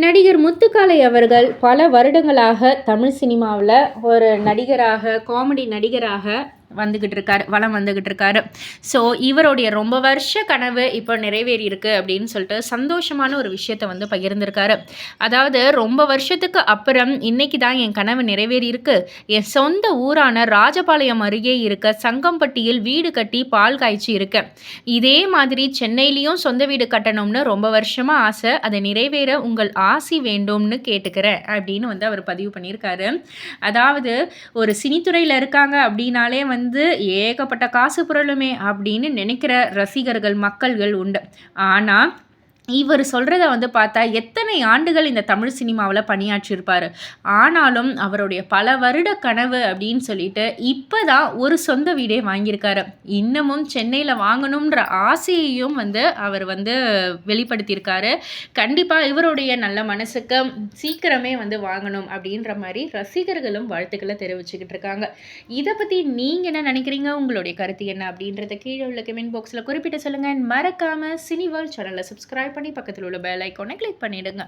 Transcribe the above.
நடிகர் முத்துக்காளை அவர்கள் பல வருடங்களாக தமிழ் சினிமாவில் ஒரு நடிகராக, காமெடி நடிகராக வலம் வந்துக்கிட்டு இருக்காரு. ஸோ இவருடைய ரொம்ப வருஷ கனவு இப்போ நிறைவேறியிருக்கு அப்படின்னு சொல்லிட்டு சந்தோஷமான ஒரு விஷயத்தை வந்து பகிர்ந்திருக்காரு. அதாவது ரொம்ப வருஷத்துக்கு அப்புறம் இன்னைக்கு தான் என் கனவு நிறைவேறியிருக்கு. என் சொந்த ஊரான ராஜபாளையம் அருகே இருக்க சங்கம்பட்டியில் வீடு கட்டி பால் காய்ச்சி இருக்கேன். இதே மாதிரி சென்னையிலையும் சொந்த வீடு கட்டணும்னு ரொம்ப வருஷமா ஆசை. அதை நிறைவேற உங்கள் ஆசி வேண்டும்னு கேட்டுக்கிறேன் அப்படின்னு வந்து அவர் பதிவு பண்ணியிருக்காரு. அதாவது ஒரு சினித்துறையில் இருக்காங்க அப்படின்னாலே வந்து ஏகப்பட்ட காசு புரளுமே அப்படின்னு நினைக்கிற ரசிகர்கள் மக்கள்கள் உண்டு. ஆனால் இவர் சொல்கிறத வந்து பார்த்தா எத்தனை ஆண்டுகள் இந்த தமிழ் சினிமாவில் பணியாற்றியிருப்பார். ஆனாலும் அவருடைய பல வருட கனவு அப்படின்னு சொல்லிட்டு இப்போ தான் ஒரு சொந்த வீடே வாங்கியிருக்காரு. இன்னமும் சென்னையில் வாங்கணுன்ற ஆசையையும் வந்து அவர் வந்து வெளிப்படுத்தியிருக்காரு. கண்டிப்பாக இவருடைய நல்ல மனசுக்கு சீக்கிரமே வந்து வாங்கணும் அப்படின்ற மாதிரி ரசிகர்களும் வாழ்த்துக்களை தெரிவிச்சுக்கிட்டு இருக்காங்க. இதை பற்றி நீங்கள் என்ன நினைக்கிறீங்க? உங்களுடைய கருத்து என்ன அப்படின்றத கீழே உள்ள கமெண்ட் பாக்ஸில் குறிப்பிட்டு சொல்லுங்கள். மறக்காமல் சினி வேர்ல்ட் சேனலை சப்ஸ்கிரைப் பண்ணி பக்கத்தில் உள்ள பெல் ஐக்கானை கிளிக் பண்ணிடுங்க.